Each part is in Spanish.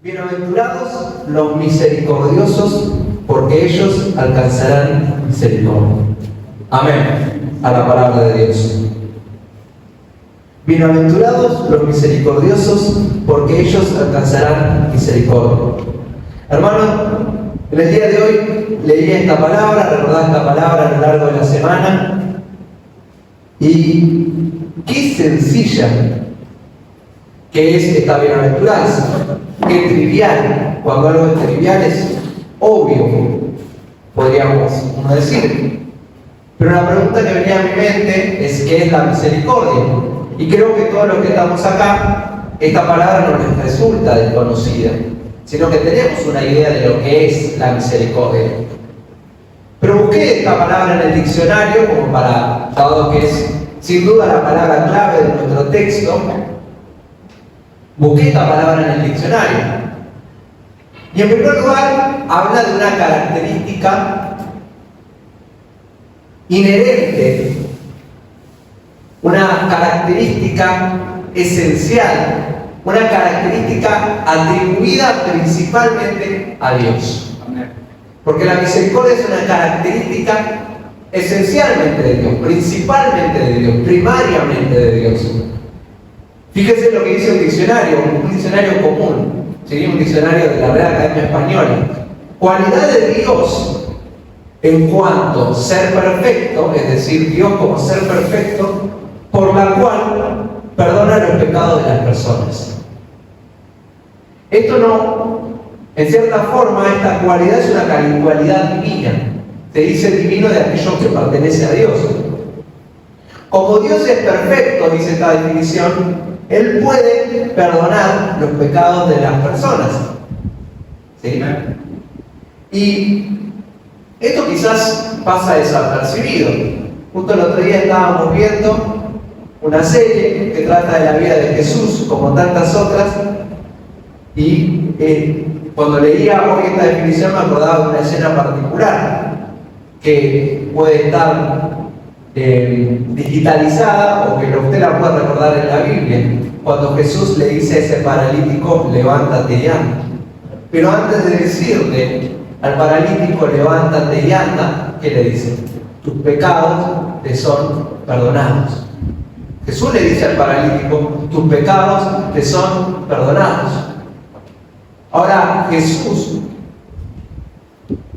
Bienaventurados los misericordiosos, porque ellos alcanzarán misericordia. Amén. A la palabra de Dios. Bienaventurados los misericordiosos, porque ellos alcanzarán misericordia. Hermano, en el día de hoy leí esta palabra, recordad esta palabra a lo largo de la semana, y qué sencilla que es esta bienaventuranza. Qué trivial. Cuando algo es trivial es obvio, podríamos uno decir. Pero la pregunta que venía a mi mente es: ¿qué es la misericordia? Y creo que todos los que estamos acá, esta palabra no les resulta desconocida, sino que tenemos una idea de lo que es la misericordia. Pero busqué esta palabra en el diccionario, como para, dado que es sin duda la palabra clave de nuestro texto, busqué esta palabra en el diccionario. Y en primer lugar, habla de una característica inherente, una característica esencial, una característica atribuida principalmente a Dios. Porque la misericordia es una característica esencialmente de Dios, principalmente de Dios, primariamente de Dios. Fíjense lo que dice un diccionario común, ¿sí? Un diccionario de la Real Academia Española. Cualidad de Dios en cuanto a ser perfecto, es decir, Dios como ser perfecto, por la cual perdona los pecados de las personas. Esto no, en cierta forma, esta cualidad es una cualidad divina. Se dice divino de aquello que pertenece a Dios. Como Dios es perfecto, dice esta definición, Él puede perdonar los pecados de las personas. ¿Sí? Y esto quizás pasa desapercibido. Justo el otro día estábamos viendo una serie que trata de la vida de Jesús, como tantas otras, y cuando leía hoy esta definición me acordaba de una escena particular que puede estar digitalizada o que usted la pueda recordar en la Biblia, cuando Jesús le dice a ese paralítico: levántate y anda. Pero antes de decirle al paralítico levántate y anda, ¿qué le dice? Tus pecados te son perdonados. Jesús le dice al paralítico: tus pecados te son perdonados. Ahora, Jesús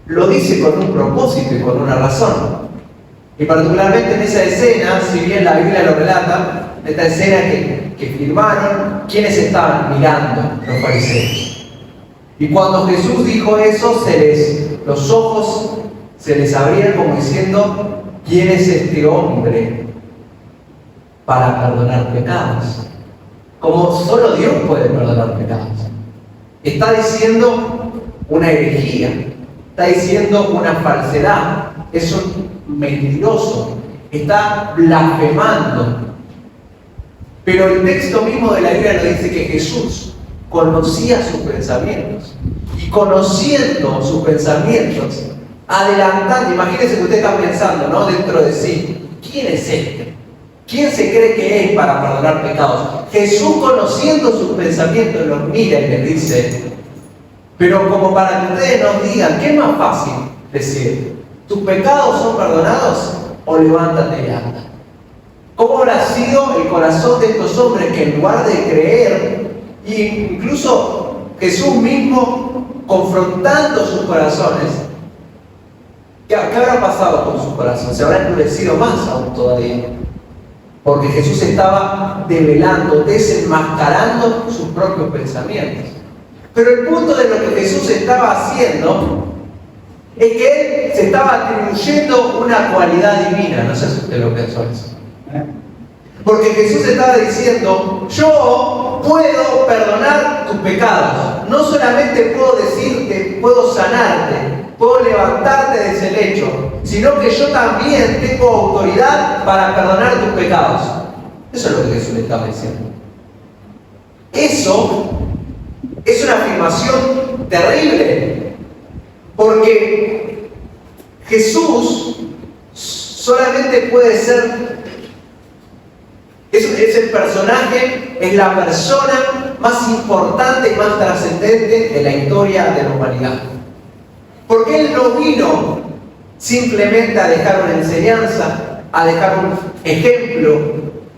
lo dice con un propósito y con una razón. Y particularmente en esa escena, si bien la Biblia lo relata, esta escena que firmaron, ¿quiénes estaban mirando? Los fariseos. Y cuando Jesús dijo eso, los ojos se les abrieron como diciendo: ¿quién es este hombre para perdonar pecados? Como solo Dios puede perdonar pecados. Está diciendo una herejía, está diciendo una falsedad, es un mentiroso, está blasfemando. Pero el texto mismo de la Biblia nos dice que Jesús conocía sus pensamientos, y conociendo sus pensamientos, adelantando, imagínense que usted está pensando, ¿no?, dentro de sí: ¿quién es este? ¿Quién se cree que es para perdonar pecados? Jesús, conociendo sus pensamientos, los mira y les dice, pero como para que ustedes nos digan, ¿qué es más fácil decir? ¿Tus pecados son perdonados o levántate y anda? ¿Cómo habrá sido el corazón de estos hombres que, en lugar de creer, e incluso Jesús mismo confrontando sus corazones, ¿qué habrá pasado con sus corazones? Se habrá endurecido más aún todavía, porque Jesús estaba develando, desenmascarando sus propios pensamientos. Pero el punto de lo que Jesús estaba haciendo es que Él se estaba atribuyendo una cualidad divina. No sé si usted lo pensó eso. Porque Jesús estaba diciendo: yo puedo perdonar tus pecados. No solamente puedo decirte, puedo sanarte, puedo levantarte de ese lecho, sino que yo también tengo autoridad para perdonar tus pecados. Eso es lo que Jesús le estaba diciendo. Eso es una afirmación terrible, porque Jesús solamente puede ser, es el personaje, es la persona más importante y más trascendente de la historia de la humanidad. Porque Él no vino simplemente a dejar una enseñanza, a dejar un ejemplo.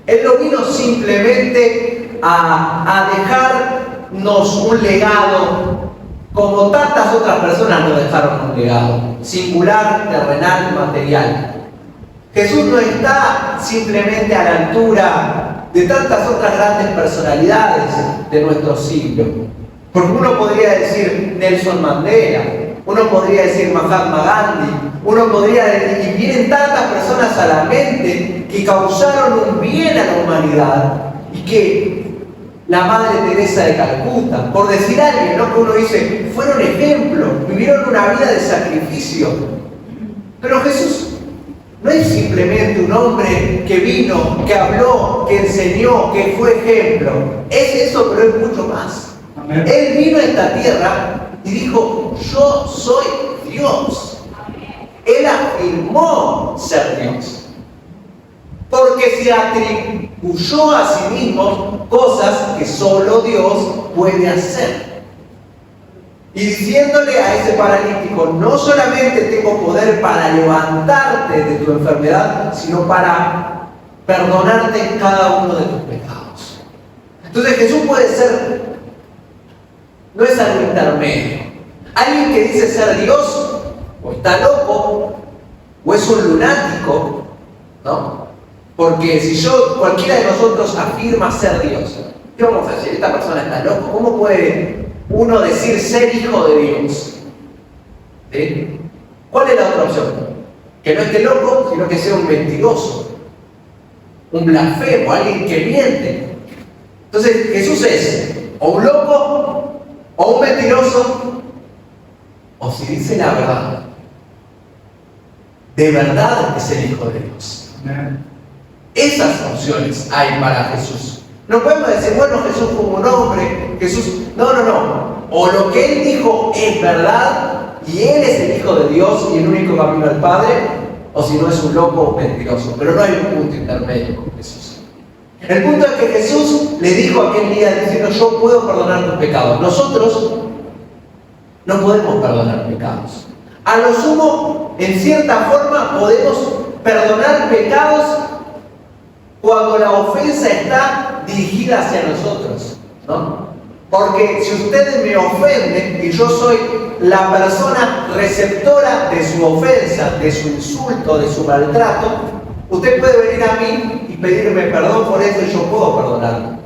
Él no vino simplemente a dejarnos un legado, como tantas otras personas nos dejaron un legado, singular, terrenal, material. Jesús no está simplemente a la altura de tantas otras grandes personalidades de nuestro siglo. Porque uno podría decir Nelson Mandela, uno podría decir Mahatma Gandhi, uno podría, y vienen tantas personas a la mente que causaron un bien a la humanidad, y que la Madre Teresa de Calcuta, por decir alguien, ¿no? Que uno dice, fueron ejemplos, vivieron una vida de sacrificio. Pero Jesús no es simplemente un hombre que vino, que habló, que enseñó, que fue ejemplo. Es eso, pero es mucho más. Amén. Él vino a esta tierra y dijo, yo soy Dios. Él afirmó ser Dios. Porque se atribuyó a sí mismo cosas que solo Dios puede hacer. Y diciéndole a ese paralítico, no solamente tengo poder para levantarte de tu enfermedad, sino para perdonarte cada uno de tus pecados. Entonces Jesús puede ser, no es algo intermedio. Alguien que dice ser Dios, o está loco, o es un lunático, ¿no? Porque si cualquiera de nosotros afirma ser Dios, ¿qué vamos a decir? Esta persona está loco. ¿Cómo puede uno decir ser hijo de Dios? ¿Sí? ¿Cuál es la otra opción? Que no esté loco, sino que sea un mentiroso, un blasfemo, alguien que miente. Entonces Jesús es o un loco, o un mentiroso, o si dice la verdad, de verdad es el Hijo de Dios. Esas opciones hay para Jesús. No podemos decir, bueno, Jesús fue un hombre, Jesús... No. O lo que Él dijo es verdad, y Él es el Hijo de Dios y el único camino al Padre, o si no es un loco o mentiroso. Pero no hay un punto intermedio con Jesús. El punto es que Jesús le dijo aquel día diciendo, yo puedo perdonar tus pecados. Nosotros no podemos perdonar pecados. A lo sumo, en cierta forma, podemos perdonar pecados cuando la ofensa está dirigida hacia nosotros, ¿no? Porque si ustedes me ofenden y yo soy la persona receptora de su ofensa, de su insulto, de su maltrato, usted puede venir a mí y pedirme perdón por eso y yo puedo perdonarlo.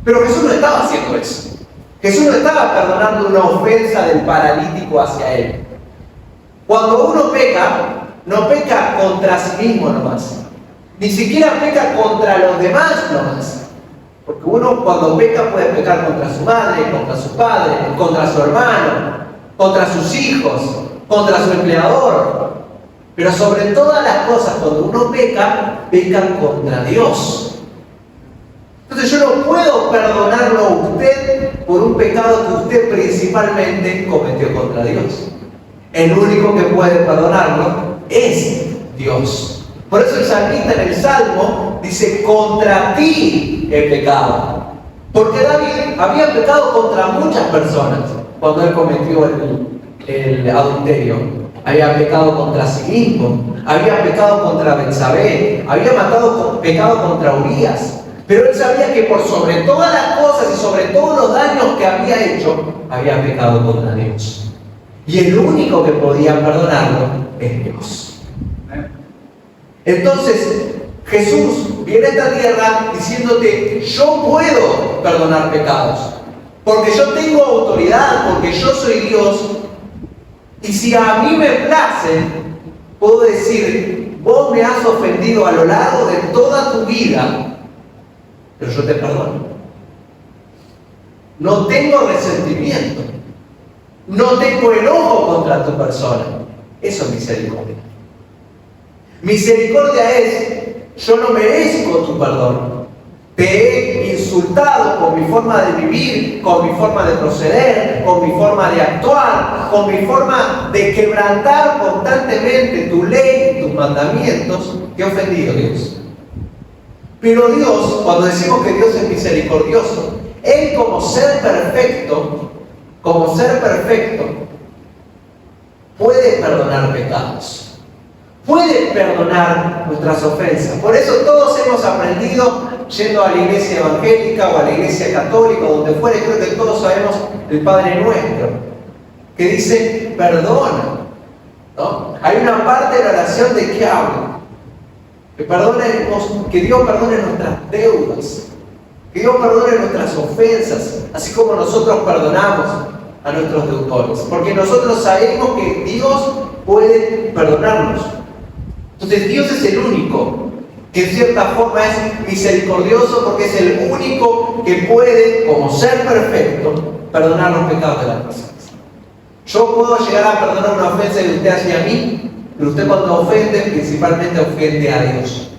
Pero Jesús no estaba haciendo eso. Jesús no estaba perdonando una ofensa del paralítico hacia él. Cuando uno peca, no peca contra sí mismo nomás. Ni siquiera peca contra los demás nomás. Porque uno cuando peca puede pecar contra su madre, contra su padre, contra su hermano, contra sus hijos, contra su empleador. Pero sobre todas las cosas, cuando uno peca, peca contra Dios. Entonces yo no puedo perdonarlo a usted por un pecado que usted principalmente cometió contra Dios. El único que puede perdonarlo es Dios. Por eso el salmista en el Salmo dice, contra ti he pecado. Porque David había pecado contra muchas personas cuando él cometió el adulterio. Había pecado contra sí mismo, había pecado contra Betsabé, había pecado contra Urías. Pero él sabía que por sobre todas las cosas y sobre todos los daños que había hecho, había pecado contra Dios. Y el único que podía perdonarlo es Dios. Entonces, Jesús viene a esta tierra diciéndote, yo puedo perdonar pecados, porque yo tengo autoridad, porque yo soy Dios, y si a mí me place, puedo decir, vos me has ofendido a lo largo de toda tu vida, pero yo te perdono. No tengo resentimiento, no tengo enojo contra tu persona. Eso es misericordia. Misericordia es, yo no merezco tu perdón. Te he insultado con mi forma de vivir, con mi forma de proceder, con mi forma de actuar, con mi forma de quebrantar constantemente tu ley, tus mandamientos. Te he ofendido, Dios. Pero Dios, cuando decimos que Dios es misericordioso, Él como ser perfecto, puede perdonar pecados, puede perdonar nuestras ofensas. Por eso todos hemos aprendido, yendo a la iglesia evangélica o a la iglesia católica, donde fuera, creo que todos sabemos el Padre Nuestro, que dice perdona, ¿no? Hay una parte de la oración de que habla, que Dios perdone nuestras deudas, que Dios perdone nuestras ofensas, así como nosotros perdonamos a nuestros deudores, porque nosotros sabemos que Dios puede perdonarnos. Entonces Dios es el único que en cierta forma es misericordioso, porque es el único que puede, como ser perfecto, perdonar los pecados de las personas. Yo puedo llegar a perdonar una ofensa de usted hacia mí, pero usted cuando ofende, principalmente ofende a Dios.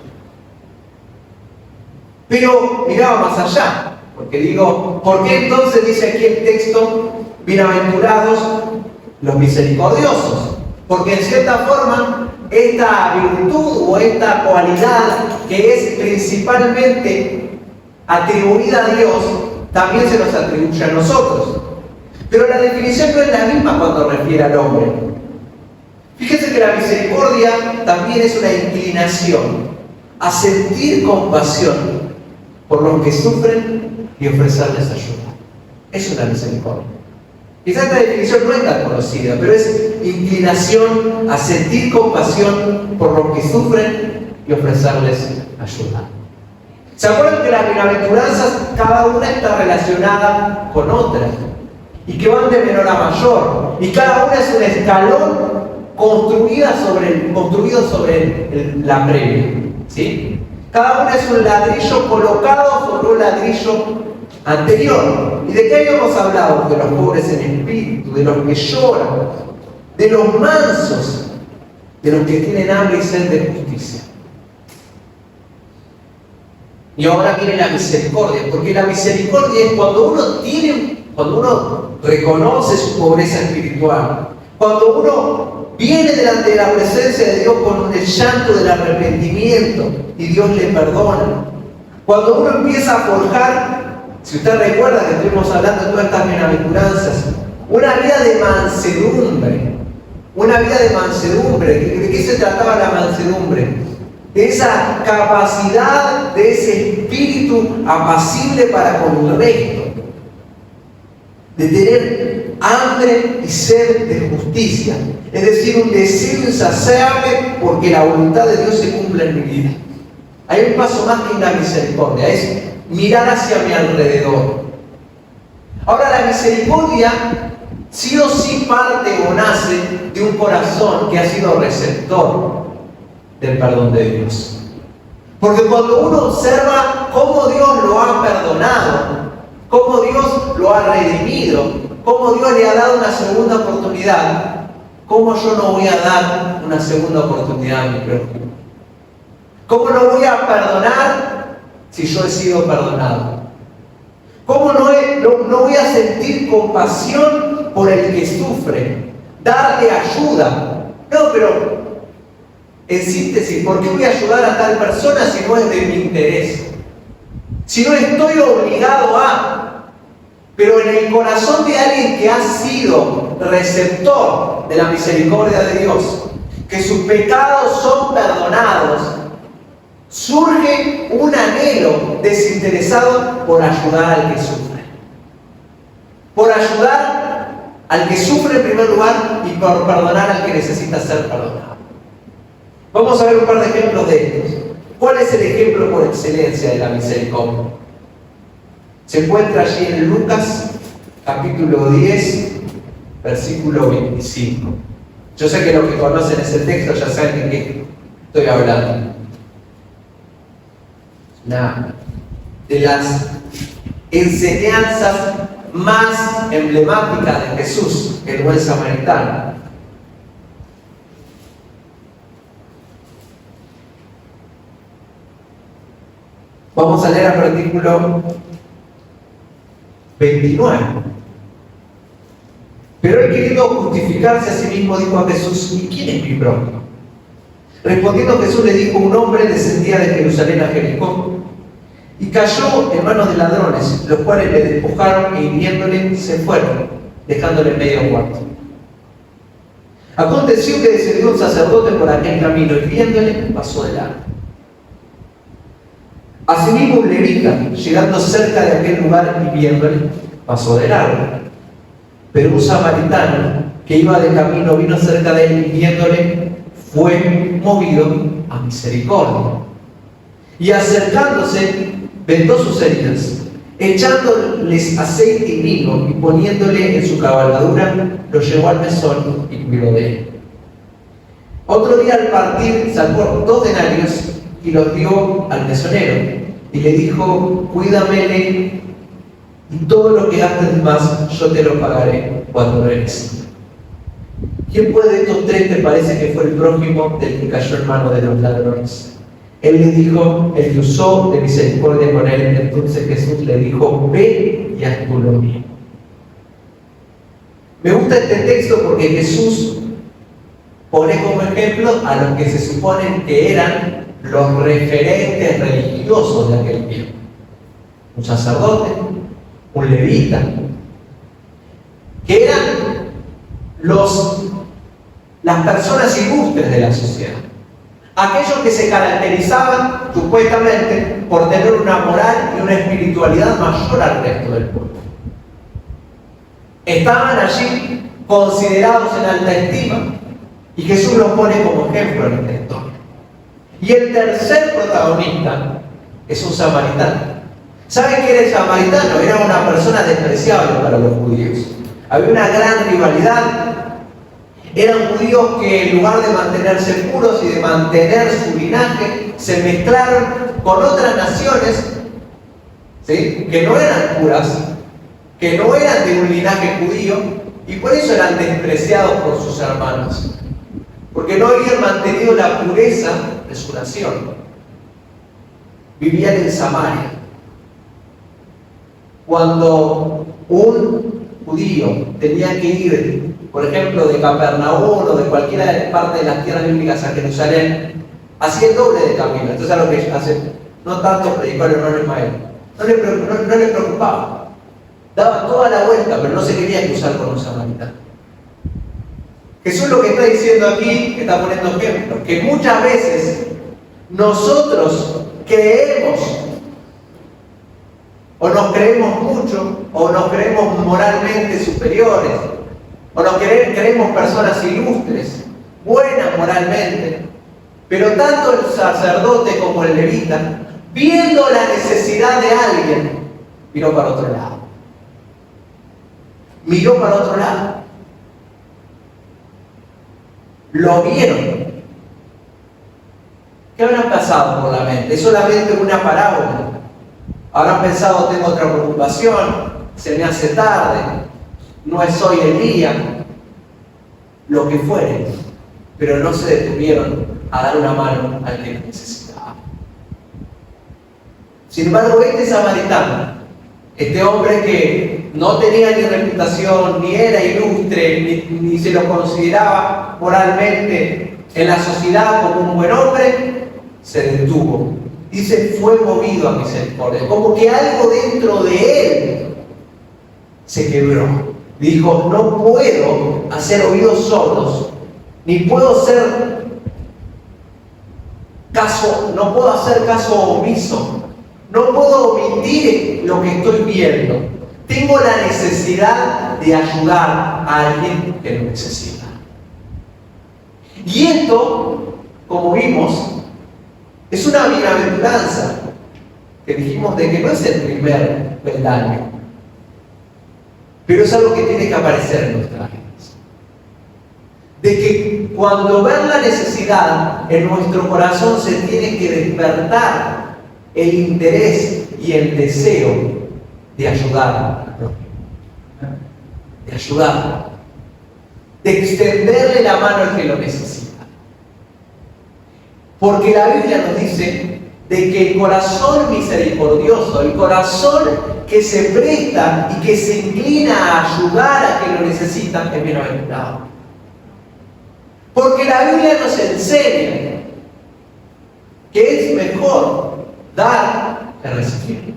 Pero miraba más allá, porque digo, ¿por qué entonces dice aquí el texto, bienaventurados los misericordiosos? Porque en cierta forma, esta virtud o esta cualidad que es principalmente atribuida a Dios, también se nos atribuye a nosotros. Pero la definición no es la misma cuando refiere al hombre. Fíjense que la misericordia también es una inclinación a sentir compasión por los que sufren y ofrecerles ayuda. Es una misericordia. Quizás esta definición no es tan conocida, pero es inclinación a sentir compasión por los que sufren y ofrecerles ayuda. ¿Se acuerdan que las bienaventuranzas cada una está relacionada con otra? Y que van de menor a mayor. Y cada una es un escalón construido sobre la previa. ¿Sí? Cada una es un ladrillo colocado sobre un ladrillo anterior. ¿Y de qué habíamos hablado? De los pobres en espíritu, de los que lloran, de los mansos, de los que tienen hambre y sed de justicia. Y ahora viene la misericordia, porque la misericordia es cuando uno reconoce su pobreza espiritual, cuando uno viene delante de la presencia de Dios con el llanto del arrepentimiento y Dios le perdona. Cuando uno empieza a forjar, si usted recuerda que estuvimos hablando de todas estas bienaventuranzas, una vida de mansedumbre. ¿De qué se trataba la mansedumbre? De esa capacidad, de ese espíritu apacible para con el resto. De tener hambre y sed de justicia. Es decir, un deseo insaciable porque la voluntad de Dios se cumpla en mi vida. Hay un paso más que una misericordia, es mirar hacia mi alrededor. Ahora, la misericordia sí o sí parte o nace de un corazón que ha sido receptor del perdón de Dios. Porque cuando uno observa cómo Dios lo ha perdonado, cómo Dios lo ha redimido, cómo Dios le ha dado una segunda oportunidad, ¿cómo yo no voy a dar una segunda oportunidad a mi prójimo? ¿Cómo no voy a perdonar si yo he sido perdonado? ¿Cómo no voy a sentir compasión por el que sufre? Darle ayuda. No, pero en síntesis, ¿por qué voy a ayudar a tal persona si no es de mi interés? Si no estoy obligado a... Pero en el corazón de alguien que ha sido receptor de la misericordia de Dios, que sus pecados son perdonados, surge un anhelo desinteresado por ayudar al que sufre. Por ayudar al que sufre en primer lugar y por perdonar al que necesita ser perdonado. Vamos a ver un par de ejemplos de estos. ¿Cuál es el ejemplo por excelencia de la misericordia? Se encuentra allí en Lucas, capítulo 10, versículo 25. Yo sé que los que conocen ese texto ya saben de qué estoy hablando. Una de las enseñanzas más emblemáticas de Jesús, el buen samaritano. Vamos a leer el artículo 29. Pero él, queriendo justificarse a sí mismo, dijo a Jesús: ¿y quién es mi prójimo? Respondiendo Jesús le dijo: un hombre descendía de Jerusalén a Jericó, y cayó en manos de ladrones, los cuales le despojaron e hiriéndole se fueron, dejándole medio muerto. Aconteció que descendió un sacerdote por aquel camino y viéndole pasó de largo. Asimismo un levita, llegando cerca de aquel lugar y viéndole, pasó de largo. Pero un samaritano que iba de camino vino cerca de él y viéndole, fue movido a misericordia. Y acercándose, vendó sus heridas, echándoles aceite y vino y poniéndole en su cabalgadura, lo llevó al mesón y cuidó de él. Otro día al partir sacó 2 denarios y los dio al mesonero y le dijo, cuídamele y todo lo que gastes más yo te lo pagaré cuando lo necesites. ¿Quién pues de estos 3 te parece que fue el prójimo del que cayó en manos de los ladrones? Él le dijo, el que usó de misericordia con él. Entonces Jesús le dijo, ve y haz tú lo mismo. Me gusta este texto porque Jesús pone como ejemplo a los que se suponen que eran los referentes religiosos de aquel tiempo. Un sacerdote, un levita, que eran las personas ilustres de la sociedad. Aquellos que se caracterizaban supuestamente por tener una moral y una espiritualidad mayor al resto del pueblo. Estaban allí considerados en alta estima y Jesús los pone como ejemplo en esta historia. Y el tercer protagonista es un samaritano. ¿Saben qué era el samaritano? Era una persona despreciable para los judíos. Había una gran rivalidad. Eran judíos que en lugar de mantenerse puros y de mantener su linaje, se mezclaron con otras naciones, ¿sí?, que no eran puras, que no eran de un linaje judío, y por eso eran despreciados por sus hermanos, porque no habían mantenido la pureza de su nación. Vivían en Samaria. Cuando un judío tenía que ir, por ejemplo, de Capernaum o de cualquier parte de las tierras bíblicas a Jerusalén, hacía el doble de camino. Entonces a lo que hace, no tanto predicar el hermano Ismael, no le preocupaba. Daba toda la vuelta, pero no se quería cruzar con un samaritano. Jesús lo que está diciendo aquí, que está poniendo ejemplo, que muchas veces nosotros creemos, o nos creemos mucho, o nos creemos moralmente superiores, o nos creemos personas ilustres, buenas moralmente, pero tanto el sacerdote como el levita, viendo la necesidad de alguien, miró para otro lado. Miró para otro lado. Lo vieron. ¿Qué habrán pasado por la mente? Es solamente una parábola. Habrán pensado, tengo otra preocupación, se me hace tarde, no es hoy el día, lo que fuere, pero no se detuvieron a dar una mano al que necesitaba. Sin embargo, este samaritano, este hombre que no tenía ni reputación, ni era ilustre, ni se lo consideraba moralmente en la sociedad como un buen hombre, se detuvo. Dice, fue movido a misericordia, como que algo dentro de él se quebró. Dijo, no puedo hacer oídos sordos, ni puedo hacer caso omiso, no puedo omitir lo que estoy viendo. Tengo la necesidad de ayudar a alguien que lo necesita. Y esto, como vimos, es una bienaventuranza que dijimos de que no es el primer peldaño, pero es algo que tiene que aparecer en nuestras vidas. De que cuando ver la necesidad en nuestro corazón se tiene que despertar el interés y el deseo de ayudar al prójimo, de ayudar, de extenderle la mano al que lo necesita. Porque la Biblia nos dice de que el corazón misericordioso, el corazón que se presta y que se inclina a ayudar a quien lo necesita, es bienaventurado. Porque la Biblia nos enseña que es mejor dar que recibir.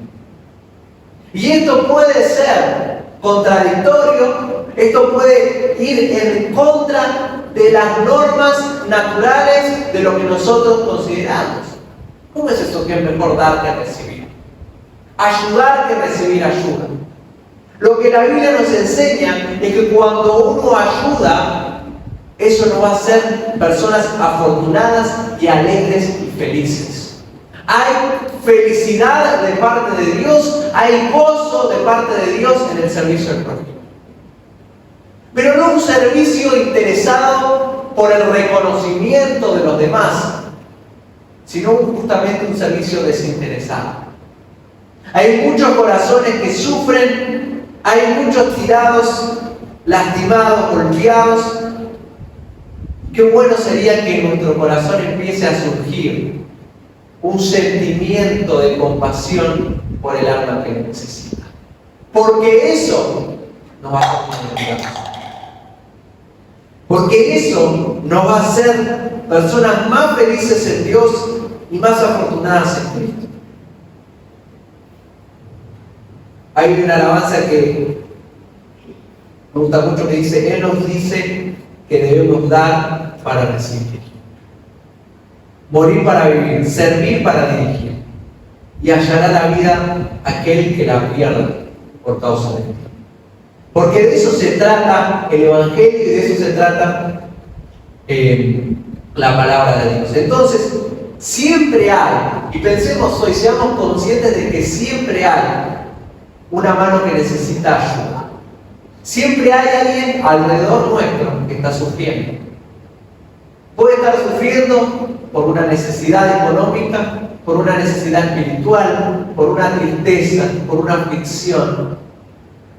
Y esto puede ser contradictorio, esto puede ir en contra de las normas naturales de lo que nosotros consideramos. ¿Cómo es eso que es mejor dar que recibir? Ayudar que recibir ayuda. Lo que la Biblia nos enseña es que cuando uno ayuda, eso nos va a hacer personas afortunadas y alegres y felices. Hay felicidad de parte de Dios, hay gozo de parte de Dios en el servicio al prójimo. Pero no un servicio interesado por el reconocimiento de los demás, sino justamente un servicio desinteresado. Hay muchos corazones que sufren, hay muchos tirados, lastimados, golpeados. Qué bueno sería que en nuestro corazón empiece a surgir un sentimiento de compasión por el alma que necesita. Porque eso nos va a hacer. Porque eso nos va a hacer personas más felices en Dios y más afortunadas en Cristo. Hay una alabanza que me gusta mucho que dice: Él nos dice que debemos dar para recibir, morir para vivir, servir para dirigir, y hallará la vida aquel que la pierda por causa de Él. Porque de eso se trata el Evangelio y de eso se trata la palabra de Dios. Entonces, siempre hay, y pensemos hoy, seamos conscientes de que siempre hay una mano que necesita ayuda. Siempre hay alguien alrededor nuestro que está sufriendo. Puede estar sufriendo por una necesidad económica, por una necesidad espiritual, por una tristeza, por una aflicción.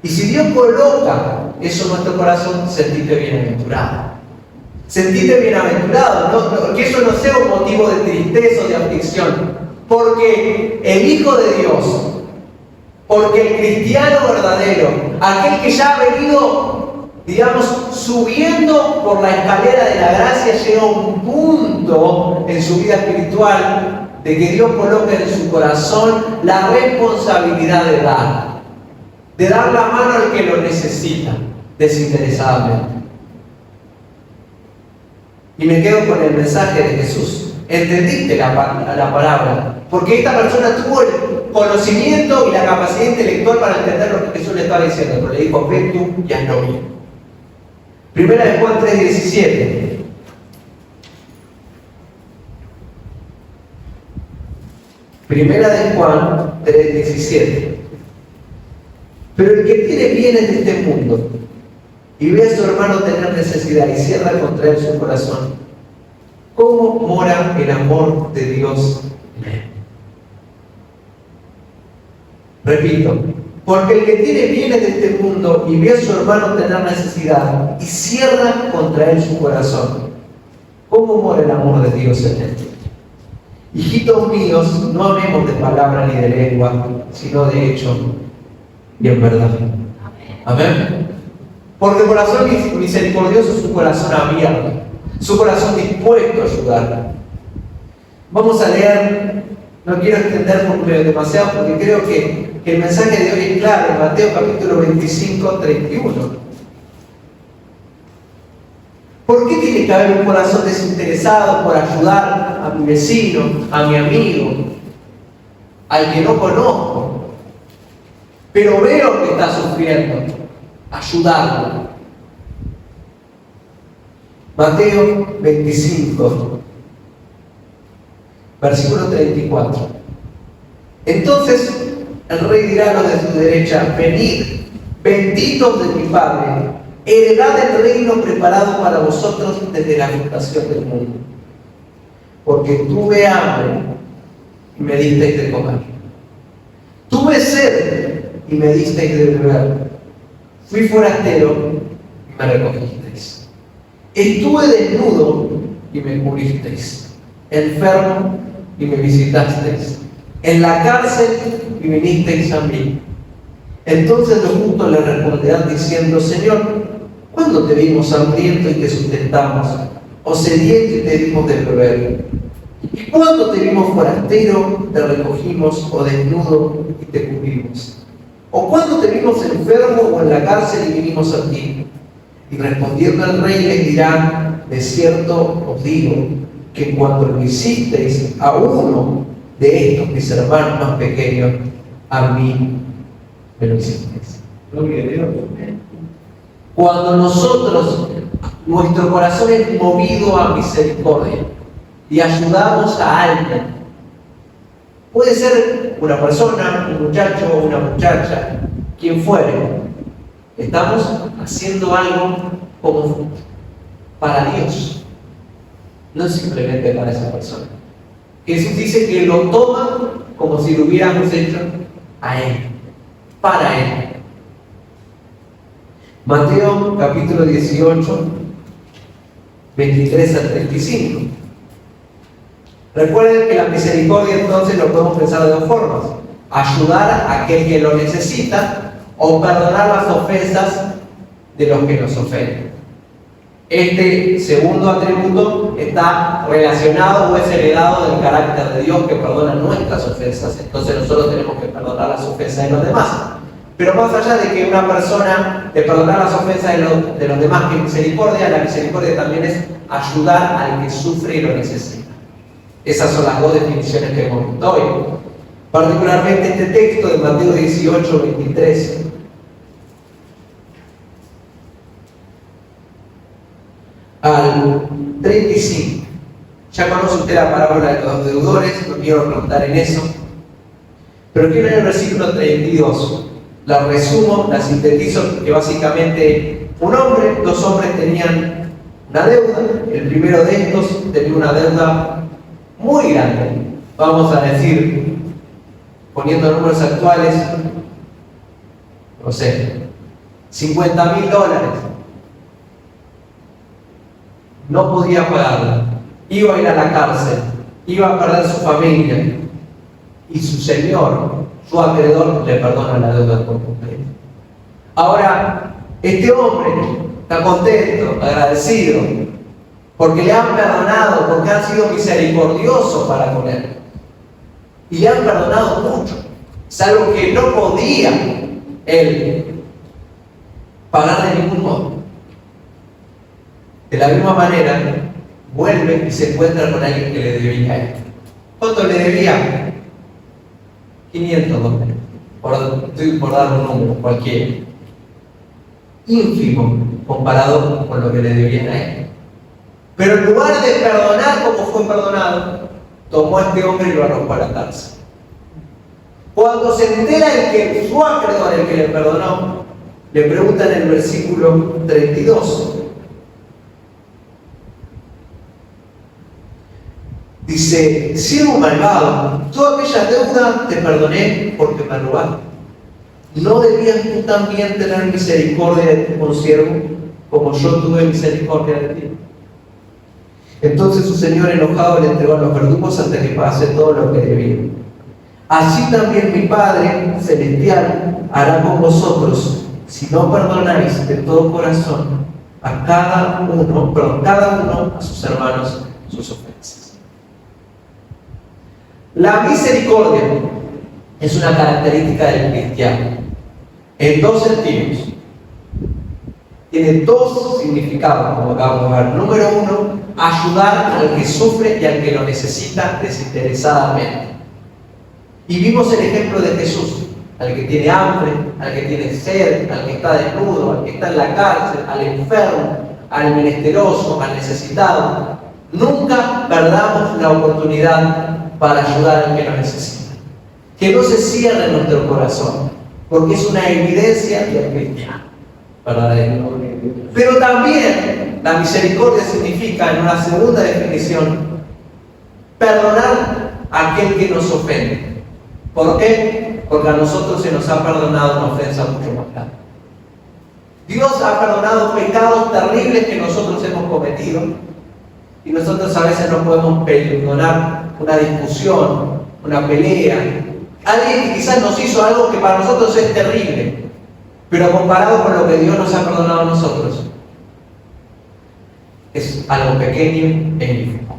Y si Dios coloca eso en nuestro corazón, sentite bienaventurado. Sentite bienaventurado, que eso no sea un motivo de tristeza o de aflicción. Porque el Hijo de Dios, porque el cristiano verdadero, aquel que ya ha venido, digamos, subiendo por la escalera de la gracia, llega a un punto en su vida espiritual de que Dios coloque en su corazón la responsabilidad de dar la mano al que lo necesita, desinteresadamente. Y me quedo con el mensaje de Jesús. ¿Entendiste la palabra? Porque esta persona tuvo el conocimiento y la capacidad intelectual para entender lo que Jesús le estaba diciendo, pero le dijo: ve tú y hazlo bien. Primera de Juan 3:17. Primera de Juan 3:17. Pero el que tiene bienes de este mundo y ve a su hermano tener necesidad y cierra contra él su corazón, ¿cómo mora el amor de Dios en él? Repito, porque el que tiene bienes de este mundo y ve a su hermano tener necesidad y cierra contra él su corazón, ¿cómo mora el amor de Dios en él? Hijitos míos, no amemos de palabra ni de lengua, sino de hecho y en verdad. Amén. Porque el corazón misericordioso es un corazón abierto, su corazón dispuesto a ayudar. Vamos a leer, no quiero extenderme demasiado porque creo que el mensaje de hoy es claro, en Mateo capítulo 25, 31. ¿Por qué tiene que haber un corazón desinteresado por ayudar a mi vecino, a mi amigo, al que no conozco, pero veo que está sufriendo? Ayudarlo. Mateo 25, versículo 34. Entonces el rey dirá a los de su derecha: venid, benditos de mi Padre, heredad del reino preparado para vosotros desde la fundación del mundo. Porque tuve hambre y me disteis de comer, tuve sed y me disteis de beber, fui forastero y me recogisteis, estuve desnudo y me cubristeis, enfermo y me visitasteis, en la cárcel y vinisteis a mí. Entonces los justos le responderán diciendo: Señor, ¿cuándo te vimos hambriento y te sustentamos, o sediento y te dimos de beber? ¿Y cuando te vimos forastero, te recogimos, o desnudo y te cubrimos? ¿O cuando te vimos enfermo o en la cárcel y vinimos a ti? Y respondiendo el rey les dirá: de cierto os digo, que cuando lo hicisteis a uno de estos mis hermanos más pequeños, a mí me lo hicisteis. Gloria a Dios. Cuando nuestro corazón es movido a misericordia y ayudamos a alguien, puede ser una persona, un muchacho o una muchacha, quien fuere, estamos haciendo algo como para Dios, no simplemente para esa persona. Jesús dice que lo toma como si lo hubiéramos hecho a Él, para Él. Mateo capítulo 18, 23 al 35. Recuerden que la misericordia entonces lo podemos pensar de dos formas: ayudar a aquel que lo necesita o perdonar las ofensas de los que nos ofenden. Este segundo atributo está relacionado o es heredado del carácter de Dios, que perdona nuestras ofensas. Entonces nosotros tenemos que perdonar las ofensas de los demás. Pero más allá de que una persona, de perdonar las ofensas de los demás, que misericordia, la misericordia también es ayudar al que sufre y lo necesita. Esas son las dos definiciones que hemos visto hoy. Particularmente este texto de Mateo 18, 23. Al 35. Ya conoce usted la parábola de los deudores, no quiero preguntar en eso. Pero quiero en el versículo 32. La resumo, la sintetizo, que básicamente dos hombres tenían una deuda. El primero de estos tenía una deuda muy grande, vamos a decir, poniendo números actuales, no sé, $50,000. No podía pagarla, iba a ir a la cárcel, iba a perder su familia, y su señor, su acreedor, le perdona la deuda por completo. Ahora, este hombre está contento, agradecido, porque le han perdonado, porque han sido misericordiosos para con él. Y le han perdonado mucho. Es algo que no podía él pagar de ningún modo. De la misma manera, vuelve y se encuentra con alguien que le debía a él. ¿Cuánto le debía? $500. Estoy por dar un número cualquiera. Ínfimo comparado con lo que le debían a él. Pero en lugar de perdonar como fue perdonado, tomó a este hombre y lo arrojó a la cárcel. Cuando se entera el que su acreedor, el que le perdonó, le pregunta en el versículo 32. Dice: siervo malvado, toda aquella deuda te perdoné porque me robaste. ¿No debías tú también tener misericordia de tu consiervo, como yo tuve misericordia de ti? Entonces su señor, enojado, le entregó a los verdugos hasta que pagase todo lo que debía. Así también mi Padre celestial hará con vosotros, si no perdonáis de todo corazón a cada uno a sus hermanos sus ofensas. La misericordia es una característica del cristiano en dos sentidos. Tiene dos significados, como acabamos de ver. Número uno, ayudar al que sufre y al que lo necesita desinteresadamente. Y vimos el ejemplo de Jesús, al que tiene hambre, al que tiene sed, al que está desnudo, al que está en la cárcel, al enfermo, al menesteroso, al necesitado. Nunca perdamos la oportunidad para ayudar al que lo necesita. Que no se cierre en nuestro corazón, porque es una evidencia del cristiano verdadero. Pero también la misericordia significa, en una segunda definición, perdonar a aquel que nos ofende. ¿Por qué? Porque a nosotros se nos ha perdonado una ofensa mucho más grande. Dios ha perdonado pecados terribles que nosotros hemos cometido, y nosotros a veces no podemos perdonar una discusión, una pelea, alguien que quizás nos hizo algo que para nosotros es terrible, pero comparado con lo que Dios nos ha perdonado a nosotros, es algo pequeño e ínfimo.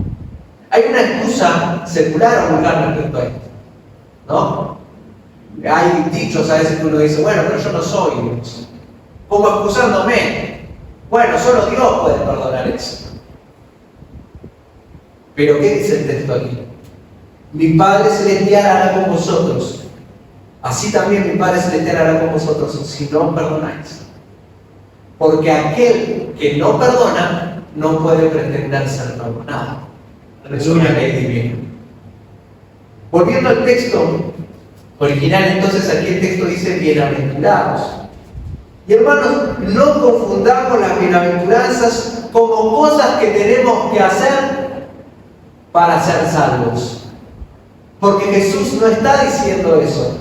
Hay una excusa secular o vulgar respecto a esto, ¿no? Hay dichos a veces que uno dice, bueno, pero yo no soy Dios. Como excusándome, bueno, solo Dios puede perdonar eso. Pero ¿qué dice el texto aquí? Mi Padre Celestial hará con vosotros. Así también mi Padre Celestial hará con vosotros si no perdonáis. Porque aquel que no perdona no puede pretender ser perdonado. Es una ley divina. Volviendo al texto original, entonces aquí el texto dice bienaventurados. Y hermanos, no confundamos las bienaventuranzas como cosas que tenemos que hacer para ser salvos. Porque Jesús no está diciendo eso.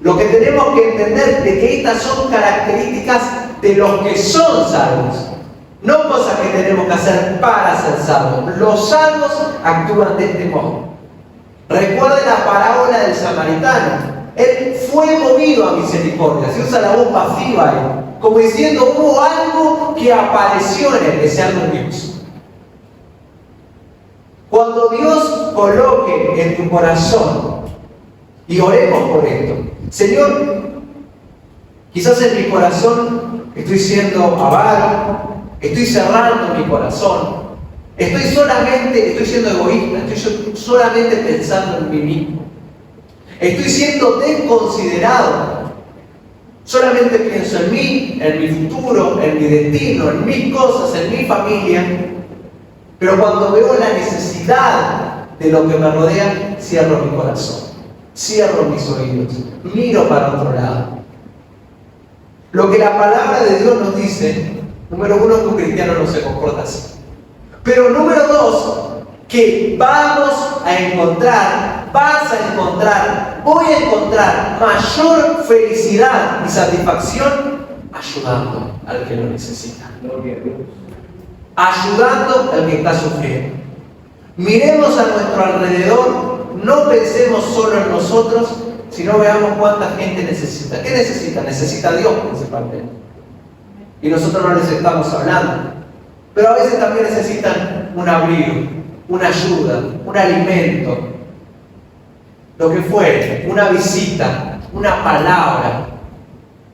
Lo que tenemos que entender es que estas son características de los que son salvos. No cosas que tenemos que hacer para ser salvos. Los salvos actúan de este modo. Recuerden la parábola del samaritano. Él fue movido a misericordia. Se usa la voz pasiva ahí, como diciendo hubo algo que apareció en él, que sea algo Dios. Cuando Dios coloque en tu corazón, y oremos por esto, Señor, quizás en mi corazón estoy siendo avaro, estoy cerrando mi corazón, estoy siendo egoísta, estoy solamente pensando en mí mismo, estoy siendo desconsiderado, solamente pienso en mí, en mi futuro, en mi destino, en mis cosas, en mi familia. Pero cuando veo la necesidad de lo que me rodea, cierro mi corazón, cierro mis oídos, miro para otro lado. Lo que la palabra de Dios nos dice, número uno, que un cristiano no se comporta así. Pero número dos, que vas a encontrar voy a encontrar mayor felicidad y satisfacción ayudando al que lo necesita. Ayudando al que está sufriendo. Miremos a nuestro alrededor, no pensemos solo en nosotros, sino veamos cuánta gente necesita. ¿Qué necesita? Necesita a Dios principalmente. Y nosotros no les estamos hablando. Pero a veces también necesitan un abrigo, una ayuda, un alimento, lo que fuere, una visita, una palabra.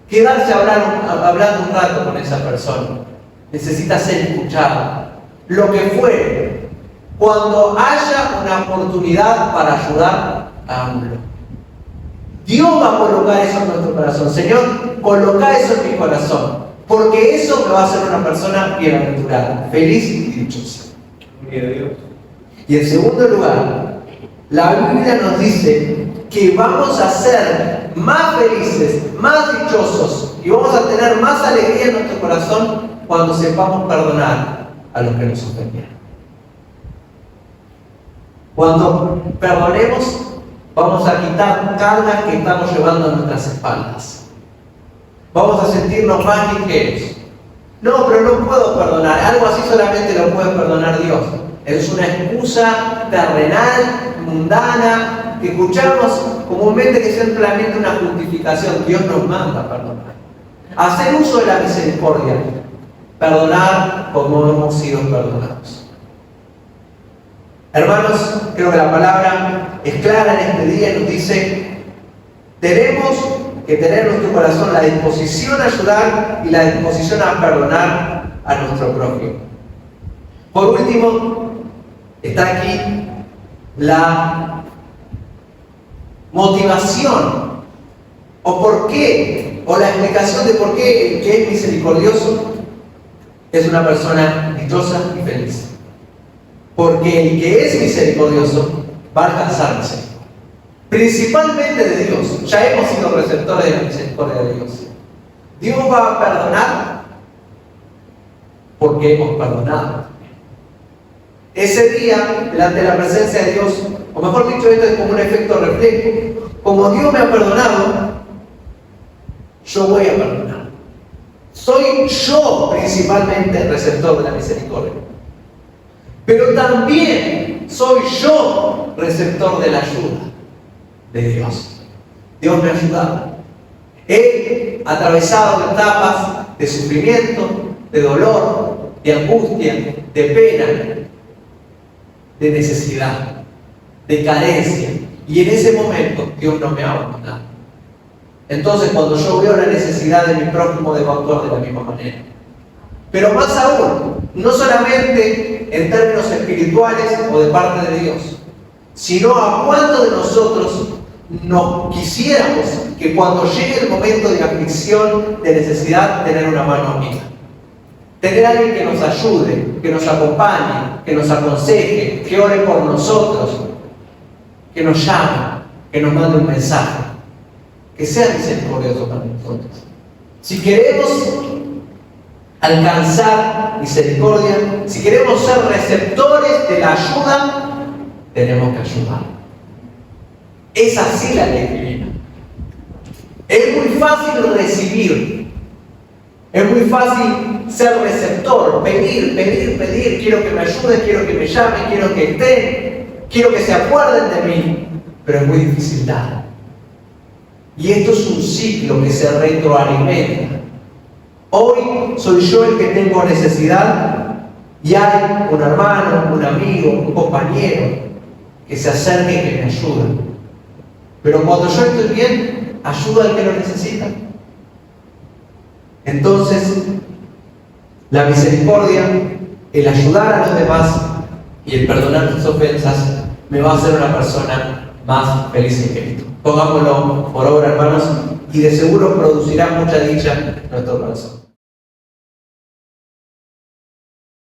Quedarse hablando un rato con esa persona. Necesita ser escuchado. Lo que fuere. Cuando haya una oportunidad para ayudar, háganlo. Dios va a colocar eso en nuestro corazón. Señor, coloca eso en mi corazón. Porque eso me va a hacer una persona bienaventurada, feliz y dichosa. Y en segundo lugar, la Biblia nos dice que vamos a ser más felices, más dichosos y vamos a tener más alegría en nuestro corazón cuando sepamos perdonar a los que nos ofendieron. Cuando perdonemos, vamos a quitar cargas que estamos llevando a nuestras espaldas. Vamos a sentirnos más ligeros. No, pero no puedo perdonar. Algo así solamente lo puede perdonar Dios. Es una excusa terrenal, mundana, que escuchamos comúnmente que es simplemente una justificación. Dios nos manda a perdonar. Hacer uso de la misericordia. Perdonar como hemos sido perdonados. Hermanos, creo que la palabra es clara en este día y nos dice: tenemos que tener en nuestro corazón la disposición a ayudar y la disposición a perdonar a nuestro prójimo. Por último, está aquí la motivación o por qué, o la explicación de por qué el que es misericordioso es una persona dichosa y feliz. Porque el que es misericordioso va a alcanzar misericordia. Principalmente de Dios. Ya hemos sido receptores de la misericordia de Dios. Dios va a perdonar porque hemos perdonado. Ese día, delante de la presencia de Dios, o mejor dicho, esto es como un efecto reflejo. Como Dios me ha perdonado, yo voy a perdonar. Soy yo principalmente el receptor de la misericordia. Pero también soy yo receptor de la ayuda de Dios. Dios me ha ayudado. He atravesado etapas de sufrimiento, de dolor, de angustia, de pena. de necesidad, de carencia. Y en ese momento Dios no me ha abandonado. Entonces, cuando yo veo la necesidad de mi prójimo, debo actuar de la misma manera. Pero más aún, no solamente en términos espirituales o de parte de Dios, sino a cuánto de nosotros nos quisiéramos que cuando llegue el momento de aflicción, de necesidad, tener una mano amiga. Tener a alguien que nos ayude, que nos acompañe, que nos aconseje, que ore por nosotros, que nos llame, que nos mande un mensaje, que sea misericordioso para nosotros. Si queremos alcanzar misericordia, si queremos ser receptores de la ayuda, tenemos que ayudar. Es así la ley divina. Es muy fácil recibir, es muy fácil ser receptor, pedir, quiero que me ayude, quiero que me llame, quiero que estén, quiero que se acuerden de mí, pero es muy difícil dar. Y esto es un ciclo que se retroalimenta. Hoy soy yo el que tengo necesidad y hay un hermano, un amigo, un compañero que se acerque y que me ayude. Pero cuando yo estoy bien, ayuda al que lo necesita. Entonces, la misericordia, el ayudar a los demás y el perdonar sus ofensas me va a hacer una persona más feliz en Cristo. Pongámoslo por obra, hermanos, y de seguro producirá mucha dicha en nuestro corazón.